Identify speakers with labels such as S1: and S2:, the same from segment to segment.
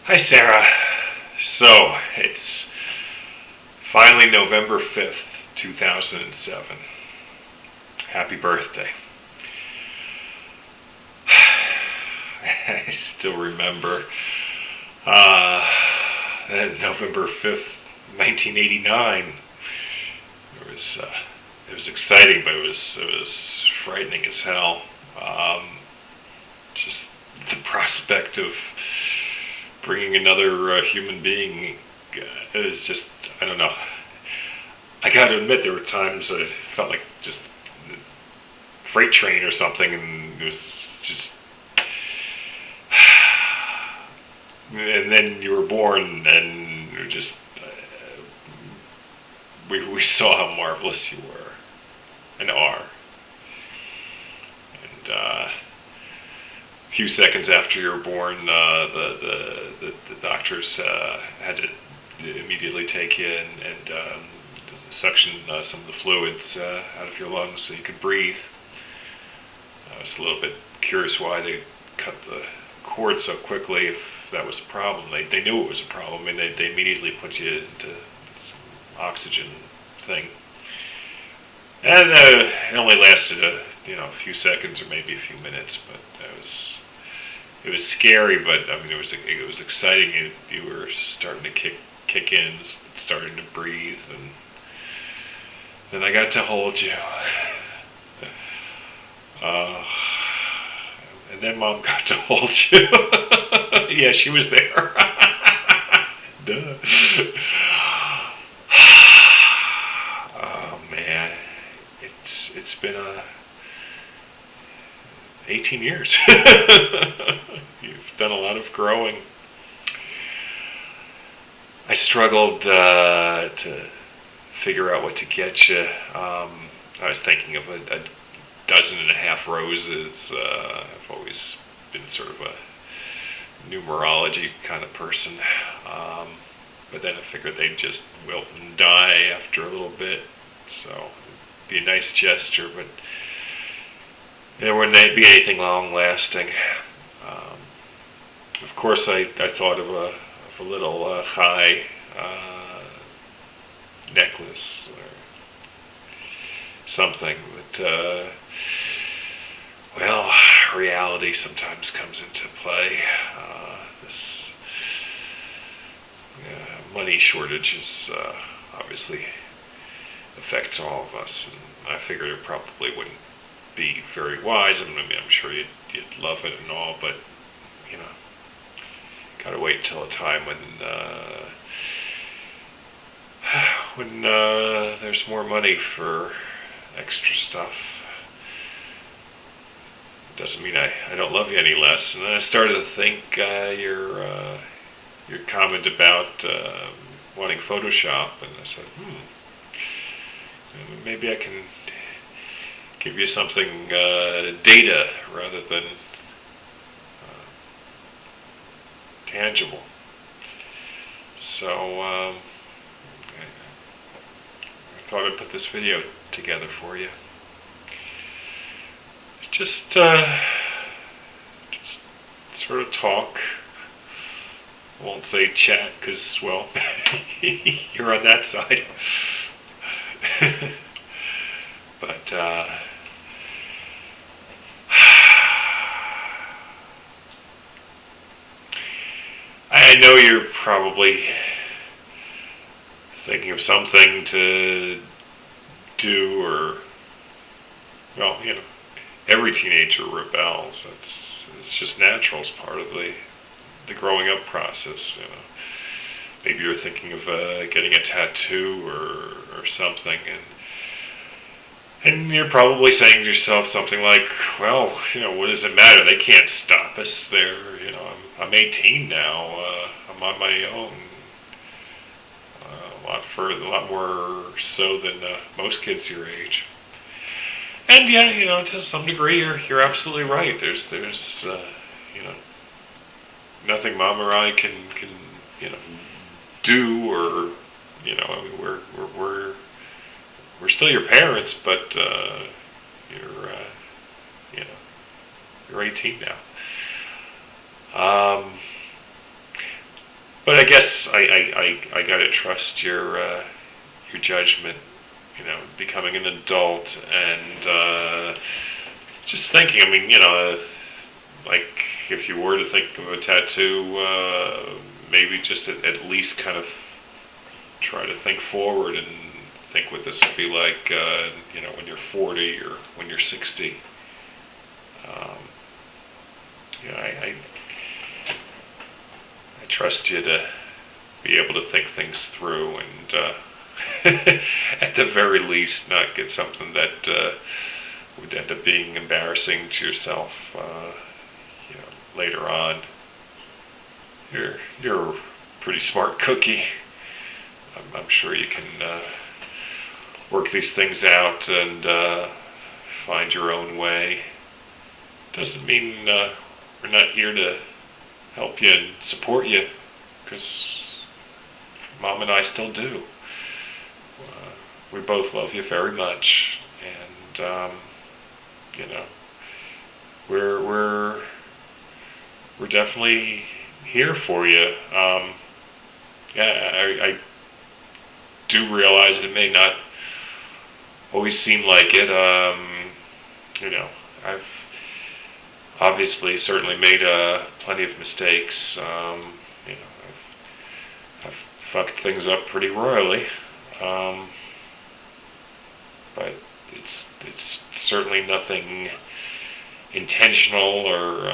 S1: Hi, Sarah. So, it's finally November 5th, 2007. Happy birthday. I still remember uh, November 5th, 1989. It was, uh, it was exciting, but it was frightening as hell. Um, just the prospect of bringing another human being is just, I don't know. I got to admit, there were times that it felt like just a freight train or something, and it was just. And then you were born, and just we saw how marvelous you were and are. And a few seconds after you were born, the doctors had to immediately take you and suction some of the fluids out of your lungs so you could breathe. I was a little bit curious why they cut the cord so quickly, if that was a problem. They knew it was a problem, and they immediately put you into some oxygen thing. And it only lasted a few seconds or maybe a few minutes, but it was scary. But I mean, it was exciting. You were starting to kick in, starting to breathe, and then I got to hold you. Uh, and then Mom got to hold you. Yeah, she was there. Duh. Oh man, it's been 18 years. You've done a lot of growing. I struggled to figure out what to get you. I was thinking of a dozen and a half roses. I've always been sort of a numerology kind of person. But then I figured they'd just wilt and die after a little bit. So it'd be a nice gesture, but there wouldn't be anything long lasting. Of course, I thought of a little high necklace or something, but well, reality sometimes comes into play. This money shortages obviously affects all of us, and I figured it probably wouldn't be very wise. I mean, I'm sure you'd love it and all, but you know, gotta wait till a time when there's more money for extra stuff. Doesn't mean I don't love you any less. And then I started to think your comment about wanting Photoshop, and I said, maybe I can give you something data rather than tangible. So I thought I'd put this video together for you. Just sort of talk. I won't say chat because, well, you're on that side. But I know you're probably thinking of something to do, or, well, every teenager rebels. It's just natural. It's part of the growing up process. Maybe you're thinking of getting a tattoo or something, and you're probably saying to yourself something like, well, what does it matter? They can't stop us. I'm 18 now. I'm on my own. A lot more so than most kids your age. And yeah, to some degree, you're absolutely right. There's nothing Mom or I can do, or I mean, we're still your parents, but you're you're 18 now. But I guess I gotta trust your judgment. Becoming an adult and just thinking. I mean, like if you were to think of a tattoo, maybe just at least kind of try to think forward and think what this would be like, when you're 40 or when you're 60. Um, I trust you to be able to think things through and, at the very least, not get something that would end up being embarrassing to yourself, later on. You're a pretty smart cookie. I'm sure you can work these things out and find your own way. Doesn't mean we're not here to help you and support you, because Mom and I still do. We both love you very much, and we're definitely here for you. I do realize it may not always seem like it. I've obviously certainly made plenty of mistakes. I've fucked things up pretty royally. But it's certainly nothing intentional or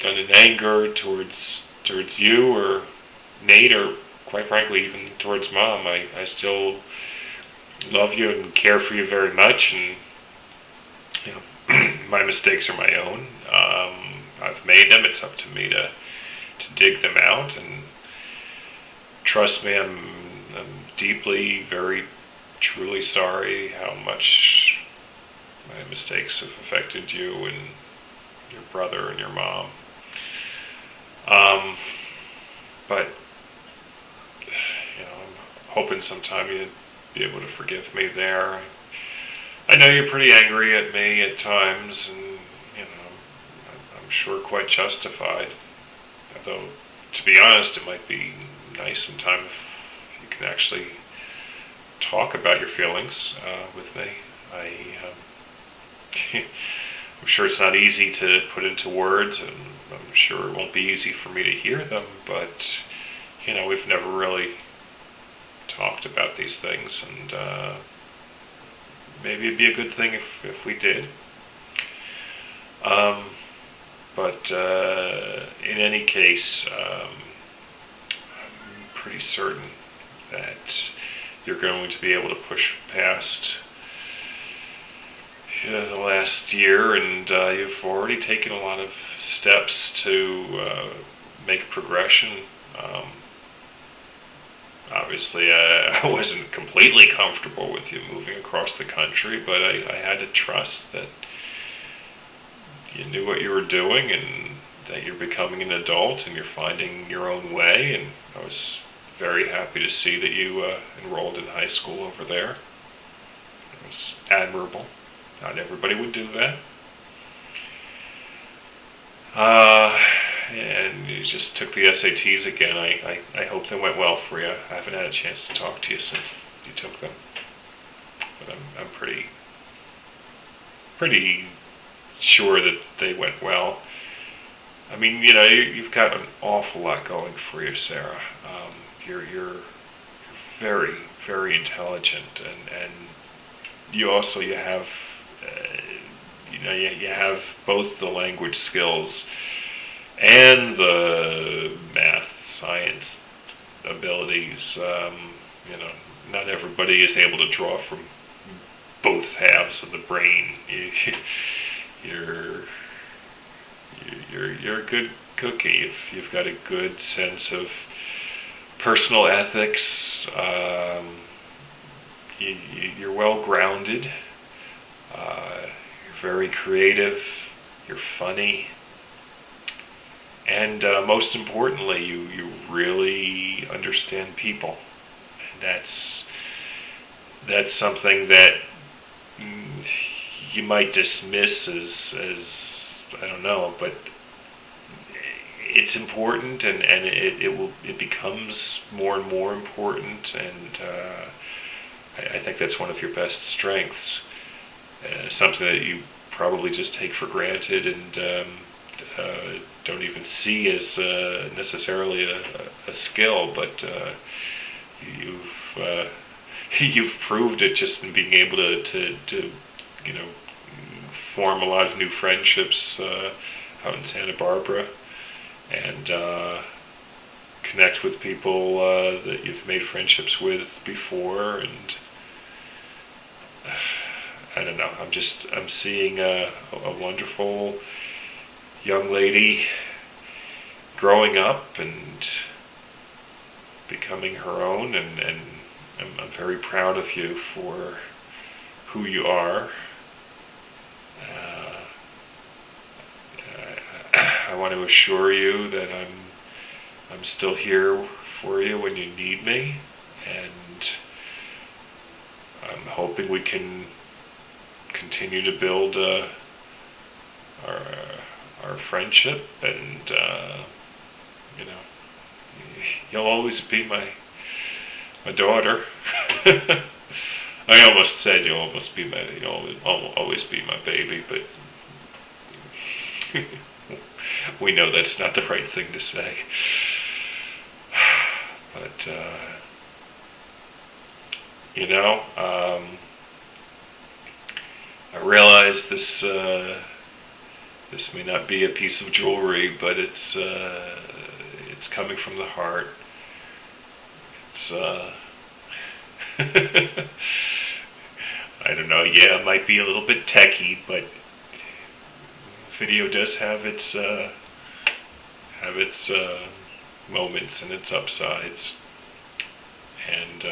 S1: done in anger towards you or Nate, or quite frankly even towards Mom. I still love you and care for you very much, and my mistakes are my own. I've made them. It's up to me to dig them out, and trust me, I'm deeply, very truly sorry how much my mistakes have affected you and your brother and your mom. But I'm hoping sometime you'd be able to forgive me there. I know you're pretty angry at me at times, and I'm sure quite justified. Although, to be honest, it might be nice sometime if you can actually talk about your feelings with me. I'm sure it's not easy to put into words, and I'm sure it won't be easy for me to hear them, but we've never really talked about these things, and maybe it'd be a good thing if we did. But in any case, I'm pretty certain that you're going to be able to push past the last year, and you've already taken a lot of steps to make progression. Obviously, I wasn't completely comfortable with you moving across the country, but I had to trust that you knew what you were doing and that you're becoming an adult and you're finding your own way. And I was very happy to see that you enrolled in high school over there. It was admirable. Not everybody would do that. And you just took the SATs again. I hope they went well for you. I haven't had a chance to talk to you since you took them, but I'm pretty sure that they went well. I mean, you've got an awful lot going for you, Sarah. You're very, very intelligent, and you have you have both the language skills and the math, science abilities. Not everybody is able to draw from both halves of the brain. You're a good cookie if you've got a good sense of personal ethics. You're well grounded. You're very creative. You're funny. And most importantly, you really understand people. And that's something that you might dismiss as I don't know, but it's important, and it becomes more and more important, and I think that's one of your best strengths. Something that you probably just take for granted, and don't even see as necessarily a skill, but you've you've proved it just in being able to you know, form a lot of new friendships out in Santa Barbara, and connect with people that you've made friendships with before, and I don't know. I'm seeing a wonderful young lady growing up and becoming her own, and I'm very proud of you for who you are. Uh, I want to assure you that I'm still here for you when you need me, and I'm hoping we can continue to build our our friendship, and you know, you'll always be my daughter. I almost said you'll always be my baby, but we know that's not the right thing to say. But you know, I realize this may not be a piece of jewelry, but it's coming from the heart. It's I don't know. Yeah, it might be a little bit techy, but video does have its moments and its upsides, and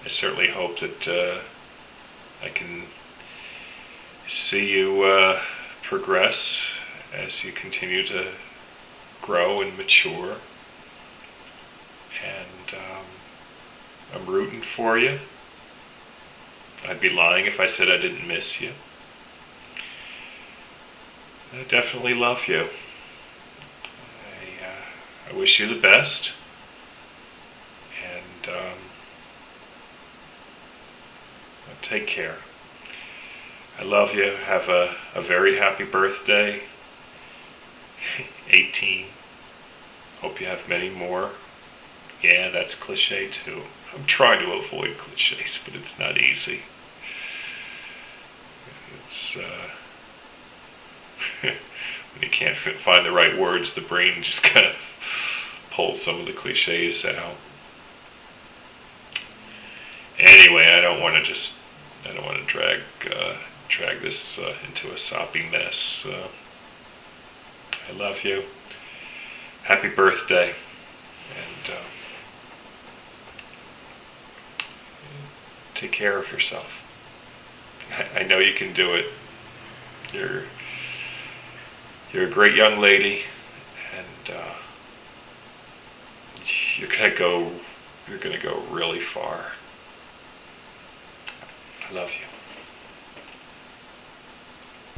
S1: I certainly hope that I can see you progress as you continue to grow and mature, and I'm rooting for you. I'd be lying if I said I didn't miss you. I definitely love you. I wish you the best, and take care. I love you. Have a very happy birthday. 18. Hope you have many more. Yeah, that's cliche too. I'm trying to avoid cliches, but it's not easy. It's when you can't find the right words, the brain just kind of pulls some of the cliches out. Anyway, I don't want to drag this into a soppy mess. I love you. Happy birthday, and take care of yourself. I know you can do it. You're a great young lady, and you're gonna go really far. I love you.